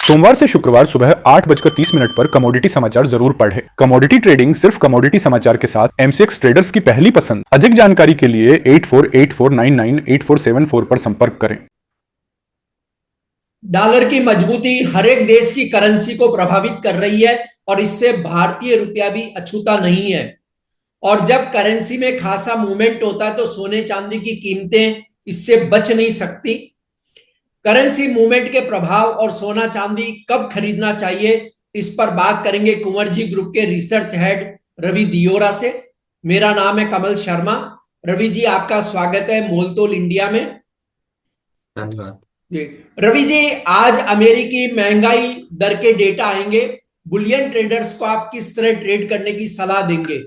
सोमवार से शुक्रवार सुबह 8:30 पर कमोडिटी समाचार जरूर पढ़ें। कमोडिटी ट्रेडिंग सिर्फ कमोडिटी समाचार के साथ एमसीएक्स ट्रेडर्स की पहली पसंद। अधिक जानकारी के लिए 8484998474 पर संपर्क करें। डॉलर की मजबूती हर एक देश की करेंसी को प्रभावित कर रही है और इससे भारतीय रुपया भी अछूता नहीं है। और जब करेंसी में खासा मूवमेंट होता है तो सोने चांदी की कीमतें इससे बच नहीं सकती। करेंसी मूवमेंट के प्रभाव और सोना चांदी कब खरीदना चाहिए, इस पर बात करेंगे कुंवर जी ग्रुप के रिसर्च हेड रवि दियोरा से। मेरा नाम है कमल शर्मा। रवि जी, आपका स्वागत है मोलतोल इंडिया में। धन्यवाद जी रवि जी, आज अमेरिकी महंगाई दर के डेटा आएंगे। बुलियन ट्रेडर्स को आप किस तरह ट्रेड करने की सलाह देंगे?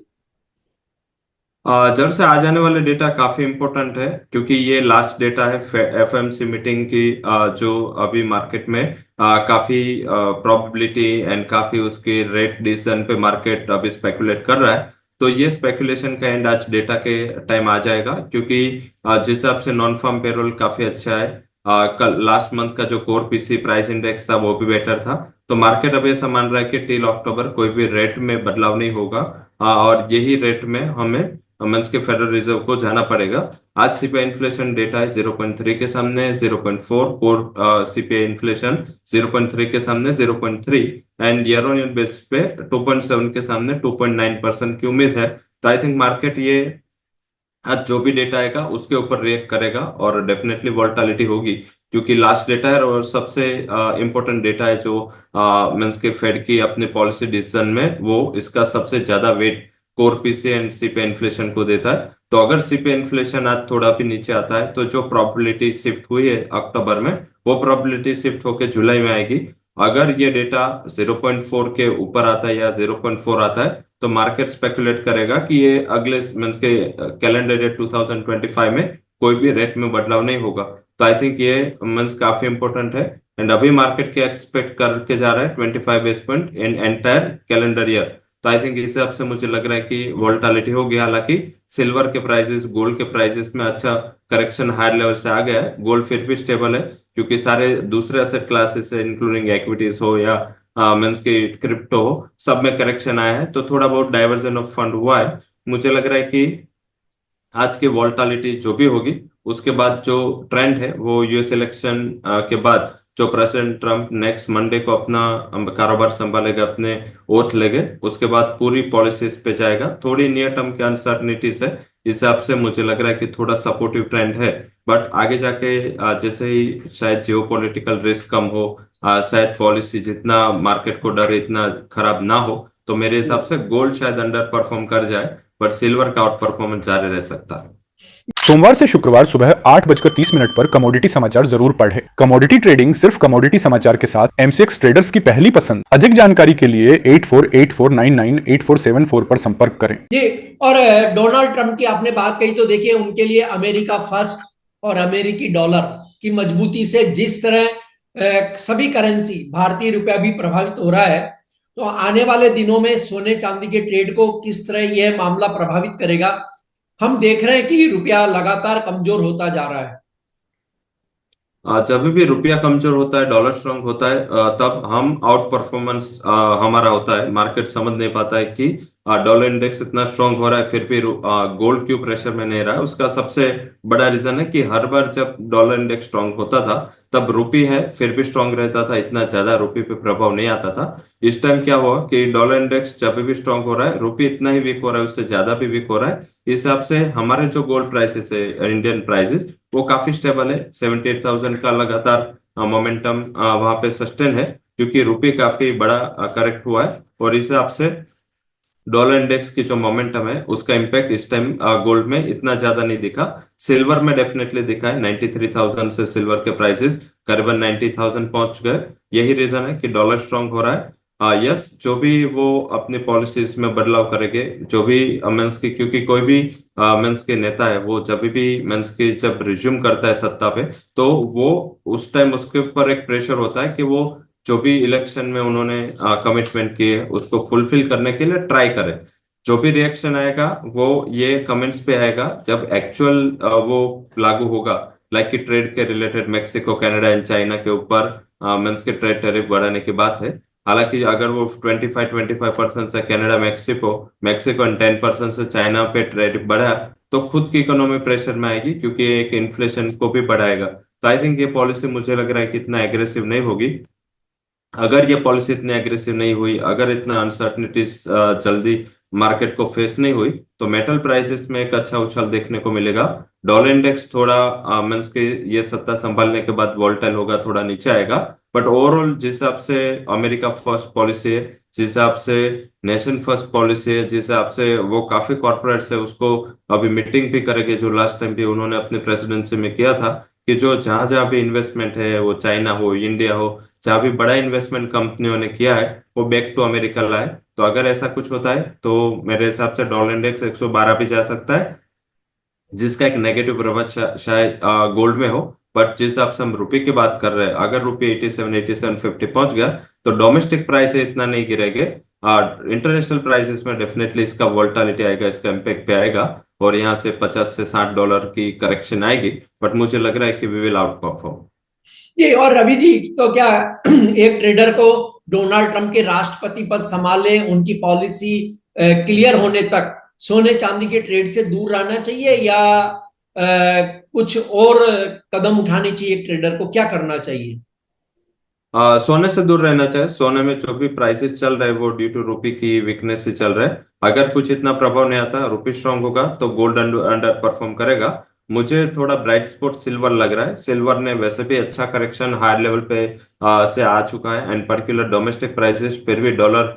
जल्द से आ जाने वाले डेटा काफी इम्पोर्टेंट है, क्योंकि ये लास्ट डेटा है एफएमसी मीटिंग की, जो अभी मार्केट में काफी प्रोबेबिलिटी एंड काफी उसके रेट डिसीजन पे मार्केट अभी स्पेकुलेट कर रहा है। तो ये स्पेकुलेशन का एंड आज डेटा के टाइम आ जाएगा, क्योंकि जिस हिसाब से नॉन फार्म पेरोल काफी अच्छा है। कल लास्ट मंथ का जो कोर पीसी प्राइस इंडेक्स था वो भी बेटर था। तो मार्केट अभी ऐसा मान रहा है कि टिल अक्टूबर कोई भी रेट में बदलाव नहीं होगा, और यही रेट में हमें मंच के फेडरल रिजर्व को जाना पड़ेगा। आज सीपीआई इन्फ्लेशन डेटा है 0.3 के सामने 0.4, कोर सीपीआई इन्फ्लेशन 0.3 के सामने 0.3 and year on year base पे 2.7 के सामने 2.9% की उम्मीद है। तो आई थिंक मार्केट ये आज जो भी डेटा आएगा उसके ऊपर रिएक्ट करेगा और डेफिनेटली वोलेटिलिटी होगी, क्योंकि लास्ट डेटा है और सबसे इंपॉर्टेंट डेटा है जो मींस के फेड की अपने पॉलिसी डिसीजन में वो इसका सबसे ज्यादा weight core PC and CPI inflation को देता है। तो अगर सीपीआई इन्फ्लेशन आज थोड़ा भी नीचे आता है तो जो प्रोबेबिलिटी शिफ्ट हुई है अक्टूबर में वो प्रोबेबिलिटी शिफ्ट होकर जुलाई में आएगी। अगर ये डेटा 0.4 के ऊपर आता है या 0.4 आता है तो मार्केट स्पेकुलेट करेगा कि ये अगले मंथ के कैलेंडर ईयर 2025 में कोई भी रेट में बदलाव नहीं होगा। तो आई थिंक ये मंथ काफी इंपॉर्टेंट है एंड अभी मार्केट क्या एक्सपेक्ट करके जा रहा है 25 base point in entire calendar year. तो आई थिंक इस हिसाब से मुझे लग रहा है कि वोलेटिलिटी होगी। हालांकि सिल्वर के प्राइसेस, गोल्ड के प्राइसेस में अच्छा करेक्शन हायर लेवल से आ गया है। गोल्ड फिर भी स्टेबल है, क्योंकि सारे दूसरे एसेट क्लासेस इंक्लूडिंग इक्विटीज हो या मींस के क्रिप्टो हो, सब में करेक्शन आया है। तो थोड़ा बहुत डाइवर्जन ऑफ फंड हुआ है। मुझे लग रहा है कि आज की वोलेटिलिटी जो भी होगी उसके बाद जो ट्रेंड है वो यूएस इलेक्शन के बाद जो प्रेसिडेंट ट्रम्प नेक्स्ट मंडे को अपना कारोबार संभालेगा, अपने ओथ लेंगे, उसके बाद पूरी पॉलिसीज पे जाएगा। थोड़ी नियर टर्म की अनसर्टनिटीज है, इस हिसाब से मुझे लग रहा है कि थोड़ा सपोर्टिव ट्रेंड है। बट आगे जाके जैसे ही शायद जियोपॉलिटिकल रिस्क कम हो, शायद पॉलिसी जितना मार्केट को डर इतना खराब ना हो, तो मेरे हिसाब से गोल्ड शायद अंडर परफॉर्म कर जाए, बट सिल्वर का आउट परफॉर्मेंस जारी रह सकता है। सोमवार से शुक्रवार सुबह 8:30 पर कमोडिटी समाचार जरूर पढ़ें। कमोडिटी ट्रेडिंग सिर्फ कमोडिटी समाचार के साथ एमसीएक्स ट्रेडर्स की पहली पसंद। अधिक जानकारी के लिए 8484998474 पर संपर्क करें। जी, और डोनाल्ड ट्रंप की आपने बात कही तो देखिए, उनके लिए अमेरिका फर्स्ट और अमेरिकी डॉलर की मजबूती से जिस तरह सभी करेंसी, भारतीय रुपया भी प्रभावित हो रहा है, तो आने वाले दिनों में सोने चांदी के ट्रेड को किस तरह यह मामला प्रभावित करेगा? हम देख रहे हैं कि रुपया लगातार कमजोर होता जा रहा है। जब भी रुपया कमजोर होता है, डॉलर स्ट्रांग होता है, तब हम आउट परफॉर्मेंस हमारा होता है। मार्केट समझ नहीं पाता है कि डॉलर इंडेक्स इतना स्ट्रांग हो रहा है फिर भी गोल्ड क्यों प्रेशर में नहीं रहा है। उसका सबसे बड़ा रीजन है कि हर बार जब डॉलर इंडेक्स स्ट्रांग होता था तब रुपी है फिर भी स्ट्रांग रहता था, इतना ज्यादा रुपी पे प्रभाव नहीं आता था। इस टाइम क्या हुआ कि डॉलर इंडेक्स जब भी स्ट्रांग हो रहा है, रुपी इतना ही वीक हो रहा है, उससे ज्यादा भी वीक हो रहा है। इस हिसाब से हमारे जो गोल्ड प्राइसेस है, इंडियन प्राइसेस, वो काफी स्टेबल है। 78,000 का लगातार मोमेंटम वहां पे सस्टेन है, क्योंकि रुपये काफी बड़ा करेक्ट हुआ है। और इस हिसाब से डॉलर इंडेक्स की जो मोमेंटम है उसका इम्पैक्ट इस टाइम गोल्ड में इतना ज्यादा नहीं दिखा। सिल्वर में डेफिनेटली दिखा है। 93,000 से सिल्वर के प्राइसेस करीबन 90,000 पहुंच गए। यही रीजन है कि डॉलर स्ट्रांग हो रहा है। यस, जो भी वो अपनी पॉलिसीज में बदलाव करेंगे, जो भी मेंस की, क्योंकि कोई भी मेंस के नेता है वो जब भी मेंस की जब रिज्यूम करता है सत्ता पे, तो वो उस टाइम उसके ऊपर एक प्रेशर होता है कि वो जो भी इलेक्शन में उन्होंने कमिटमेंट किए उसको फुलफिल करने के लिए ट्राई करे। जो भी रिएक्शन आएगा वो ये कमेंट्स पे आएगा जब एक्चुअल वो लागू होगा, लाइक कि ट्रेड के related Mexico, Canada and China के ऊपर मीन्स के ट्रेड टैरिफ बढ़ाने की बात है। हालांकि अगर वो 25% से कनाडा मैक्सिको मैक्सिको एंड 10% से चाइना पे टैरिफ बढ़ा तो खुद की इकोनॉमी प्रेशर में आएगी, क्योंकि एक इन्फ्लेशन को भी बढ़ाएगा। तो आई थिंक ये पॉलिसी मुझे लग रहा है कि इतना एग्रेसिव नहीं होगी। अगर ये पॉलिसी इतनी एग्रेसिव नहीं हुई, अगर इतना अनसर्टनिटीज जल्दी मार्केट को फेस नहीं हुई, तो मेटल प्राइसेस में एक अच्छा उछाल देखने को मिलेगा। डॉलर इंडेक्स थोड़ा मीन्स के ये सत्ता संभालने के बाद वोलेटाइल होगा, थोड़ा नीचे आएगा। बट ओवरऑल जिस हिसाब से अमेरिका फर्स्ट पॉलिसी है, जिस हिसाब से नेशन फर्स्ट पॉलिसी है, जिस हिसाब से वो काफी कॉर्पोरेट्स है उसको अभी मीटिंग भी करेंगे, जो लास्ट टाइम भी उन्होंने अपने प्रेसिडेंसी में किया था कि जो जहां जहां भी इन्वेस्टमेंट है, वो चाइना हो, इंडिया हो, जहां भी बड़ा इन्वेस्टमेंट कंपनियों ने किया है वो बैक टू अमेरिका लाए। तो अगर ऐसा कुछ होता है तो मेरे हिसाब से डॉलर इंडेक्स 112 भी जा सकता है, जिसका एक नेगेटिव प्रभाव शायद गोल्ड में हो। बट जिस हिसाब से हम रुपये की बात कर रहे हैं, अगर रुपये 87-87.50 पहुंच गया तो डोमेस्टिक प्राइस इतना नहीं गिरेंगे। इंटरनेशनल प्राइसेस में डेफिनेटली इसका वोलेटिलिटी आएगा, इसका इम्पेक्ट पे आएगा, और यहाँ से $50 से $60 की करेक्शन आएगी। बट मुझे लग रहा है कि वी विल आउट परफॉर्म। ये और रवि जी, तो क्या एक ट्रेडर को डोनाल्ड ट्रंप के राष्ट्रपति पद संभाले उनकी पॉलिसी क्लियर होने तक सोने चांदी के ट्रेड से दूर रहना चाहिए, या कुछ और कदम उठाने चाहिए? एक ट्रेडर को क्या करना चाहिए? सोने से दूर रहना चाहिए। सोने में जो भी प्राइसेस चल रहे हैं वो ड्यू टू रुपी की वीकनेस से चल रहे हैं। अगर कुछ इतना प्रभाव नहीं आता, रुपी स्ट्रांग होगा तो गोल्ड अंडर परफॉर्म करेगा। मुझे थोड़ा ब्राइट स्पॉट सिल्वर लग रहा है। सिल्वर ने वैसे भी अच्छा करेक्शन हायर लेवल पे से आ चुका है, एंड पर्टिकुलर डोमेस्टिक प्राइसेस फिर भी डॉलर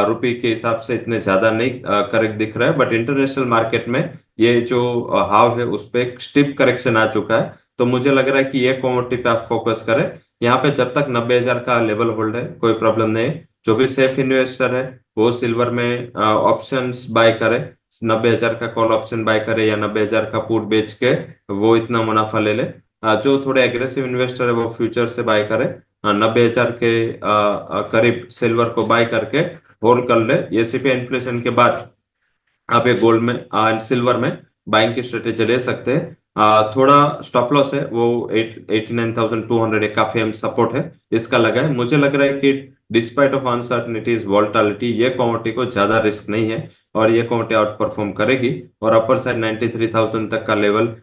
रुपी के हिसाब से इतने ज्यादा नहीं करेक्ट दिख रहा है। बट इंटरनेशनल मार्केट में ये जो हाव है उस पर एक स्टिप करेक्शन आ चुका है। तो मुझे लग रहा है कि ये कमोडिटी पे आप फोकस करें। यहाँ पे जब तक 90,000 का लेवल होल्ड है कोई प्रॉब्लम नहीं। जो भी सेफ इन्वेस्टर है वो सिल्वर में ऑप्शंस बाय करे, 90,000 का कॉल ऑप्शन बाय करे या 90,000 का पुट बेच के वो इतना मुनाफा ले ले। जो थोड़े एग्रेसिव इन्वेस्टर है वो फ्यूचर से बाय करे, 90,000 के करीब सिल्वर को बाय करके होल्ड कर ले। ये सीपी इन्फ्लेशन के बाद आप ये गोल्ड में एंड सिल्वर में बाइंग की स्ट्रेटेजी ले सकते हैं। थोड़ा स्टॉप लॉस है वो 89,200 एक काफी हम सपोर्ट है इसका लगा है। मुझे लग रहा है कि डिस्पाइट ऑफ अनसर्टनिटीज वोलेटिलिटी ये कमोडिटी को ज्यादा रिस्क नहीं है, और ये कमोडिटी आउट परफॉर्म करेगी, और अपर साइड 93,000 तक का लेवल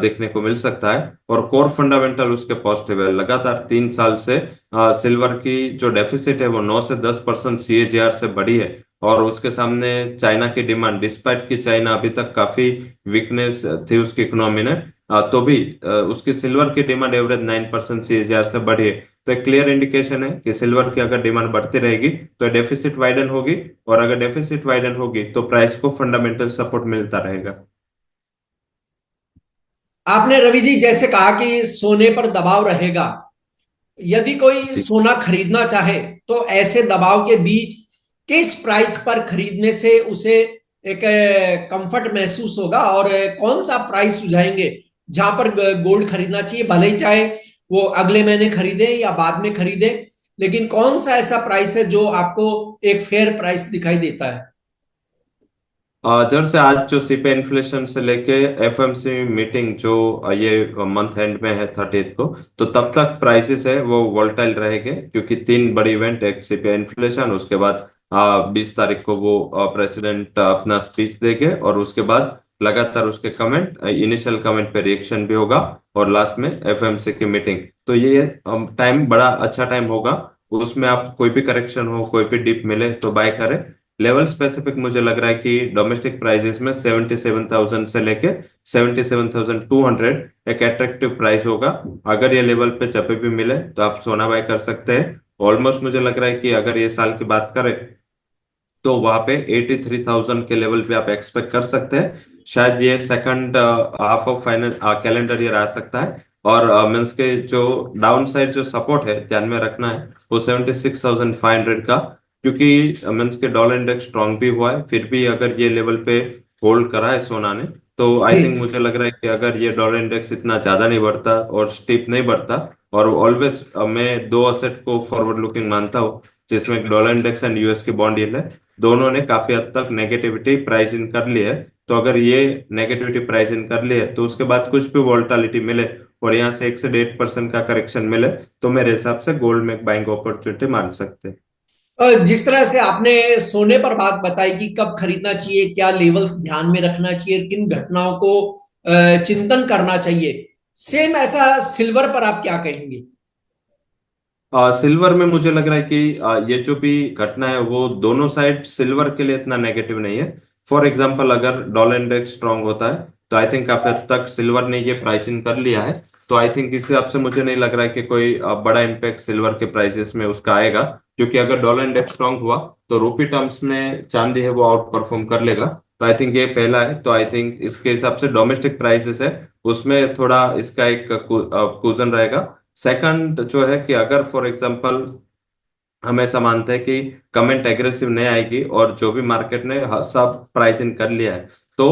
देखने को मिल सकता है। और कोर फंडामेंटल उसके पॉजिटिव है। लगातार 3 साल से सिल्वर की जो डेफिसिट है वो 9 से 10% CAGR से बढ़ी है, और उसके सामने चाइना की डिमांड, डिस्पाइट कि चाइना अभी तक काफी वीकनेस थी उसकी इकोनॉमी ने, तो भी उसकी सिल्वर की डिमांड एवरेज 9% CAGR से बढ़ी है। तो एक क्लियर इंडिकेशन है कि सिल्वर की अगर डिमांड बढ़ती रहेगी तो डेफिसिट वाइडन होगी, और अगर डेफिसिट वाइडन होगी तो प्राइस को फंडामेंटल सपोर्ट मिलता रहेगा। आपने रवि जी जैसे कहा कि सोने पर दबाव रहेगा, यदि कोई जी। सोना खरीदना चाहे तो ऐसे दबाव के बीच किस प्राइस पर खरीदने से उसे एक कंफर्ट महसूस होगा, और कौन सा प्राइस सुझाएंगे जहां पर गोल्ड खरीदना चाहिए? भले ही चाहे वो अगले महीने खरीदे या बाद में खरीदे, लेकिन कौन सा ऐसा प्राइस है जो आपको एक फेयर प्राइस दिखाई देता है? जब से आज जो सीपी इन्फ्लेशन से लेके FMC मीटिंग जो ये मंथ एंड में है 30th को, तो तब तक प्राइसेस है वो वोलेटाइल रहेंगे, क्योंकि 3 बड़ी इवेंट, एक सीपी इन्फ्लेशन, उसके बाद 20 तारीख को वो प्रेसिडेंट अपना स्पीच देंगे, और उसके बाद लगातार उसके कमेंट, इनिशियल कमेंट पे रिएक्शन भी होगा, और लास्ट में FMC की मीटिंग। तो ये टाइम बड़ा अच्छा टाइम होगा। उसमें आप कोई भी करेक्शन हो, कोई भी डिप मिले तो बाय करें। लेवल स्पेसिफिक मुझे लग रहा है कि डोमेस्टिक प्राइसेस में 77,000 से लेके 77,200 एक अट्रैक्टिव प्राइस होगा। अगर ये लेवल पे जब भी मिले तो आप सोना बाय कर सकते हैं। ऑलमोस्ट मुझे लग रहा है कि अगर ये साल की बात करें तो वहां पे 83,000 के लेवल पे आप एक्सपेक्ट कर सकते हैं। शायद ये second half of final calendar year आ सकता है। और मीन्स के जो डाउन साइड जो सपोर्ट है ध्यान में रखना है वो 76,500 का, क्योंकि मीन्स के डॉलर इंडेक्स स्ट्रांग भी हुआ है, फिर भी अगर ये लेवल पे होल्ड करा है सोना ने, तो आई थिंक मुझे लग रहा है कि अगर ये डॉलर इंडेक्स इतना ज्यादा नहीं बढ़ता और स्टीप नहीं बढ़ता, और ऑलवेज मैं दो असेट को फॉरवर्ड लुकिंग मानता हूँ जिसमें डॉलर इंडेक्स एंड US की बॉन्ड यील्ड है, दोनों ने काफी हद तक नेगेटिविटी प्राइस इन कर ली है। तो अगर ये नेगेटिविटी प्राइस इन कर लिए तो उसके बाद कुछ भी वोलेटिलिटी मिले और यहाँ से 1 से 1.5% का करेक्शन मिले तो मेरे हिसाब से गोल्ड में एक बाइंग अपॉर्चुनिटी मान सकते हैं। जिस तरह से आपने सोने पर बात बताई कि कब खरीदना चाहिए, क्या लेवल्स ध्यान में रखना चाहिए, किन घटनाओं को चिंतन करना चाहिए, सेम ऐसा सिल्वर पर आप क्या कहेंगे? सिल्वर में मुझे लग रहा है कि ये जो भी घटना है वो दोनों साइड सिल्वर के लिए इतना नेगेटिव नहीं है। फॉर एग्जांपल अगर डॉलर इंडेक्स स्ट्रांग होता है तो आई थिंक काफी हद तक सिल्वर ने ये प्राइसिंग कर लिया है। तो आई थिंक इस हिसाब से मुझे नहीं लग रहा है कि कोई बड़ा इम्पैक्ट सिल्वर के प्राइसेस में उसका आएगा, क्योंकि अगर डॉलर इंडेक्स स्ट्रांग हुआ तो रूपी टर्म्स में चांदी है वो आउट परफॉर्म कर लेगा। तो आई थिंक ये पहला है। तो आई थिंक इसके हिसाब से डोमेस्टिक प्राइसेस है उसमें थोड़ा इसका एक कुजन रहेगा। सेकंड जो है कि अगर फॉर एग्जांपल हम ऐसा मानते हैं कि कमेंट एग्रेसिव नहीं आएगी और जो भी मार्केट ने सब प्राइस इन कर लिया है तो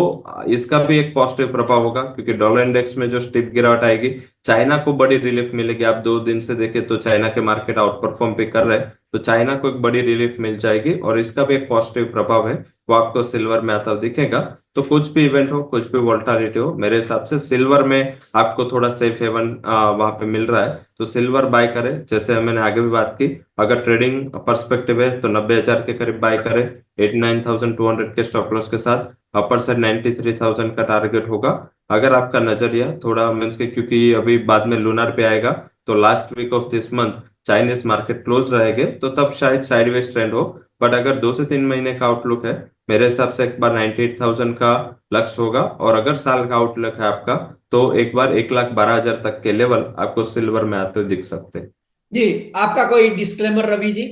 इसका भी एक पॉजिटिव प्रभाव होगा, क्योंकि डॉलर इंडेक्स में जो स्टीप गिरावट आएगी चाइना को बड़ी रिलीफ मिलेगी। आप 2 दिन से देखें तो चाइना के मार्केट आउट परफॉर्म भी कर रहे हैं, तो चाइना को एक बड़ी रिलीफ मिल जाएगी और इसका भी एक पॉजिटिव प्रभाव है वो आपको सिल्वर में आता दिखेगा। तो कुछ भी इवेंट हो, कुछ भी वोलेटिलिटी हो, मेरे हिसाब से सिल्वर में आपको थोड़ा सेफ हेवन वहां पे मिल रहा है, तो सिल्वर बाय करें। जैसे मैंने आगे भी बात की, अगर ट्रेडिंग पर्सपेक्टिव है तो 90,000 के करीब बाय करें 89,200 के स्टॉप लॉस के साथ। अपर साइड 93,000 का टारगेट होगा। अगर आपका नजरिया थोड़ा मीन्स के, क्योंकि अभी बाद में लूनर पे आएगा तो last week of this month Chinese market close रहेंगे तो तब शायद साइडवेज ट्रेंड हो। बट अगर 2 से 3 महीने का आउटलुक है मेरे हिसाब से एक बार 98,000 का लक्ष्य होगा, और अगर साल का आउटलुक है आपका तो एक बार 1,12,000 तक के लेवल आपको सिल्वर में आते हुए दिख सकते हैं। जी, आपका कोई डिस्क्लेमर रवि जी?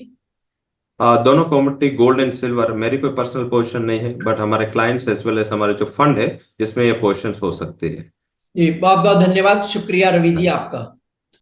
दोनों कमोडिटी गोल्ड एंड सिल्वर मेरी कोई पर्सनल पोजीशन नहीं है, बट हमारे क्लाइंट्स एज वेल एज हमारे जो फंड है इसमें ये पोजीशंस हो सकती है। जी, बहुत बहुत धन्यवाद, शुक्रिया रवि जी आपका।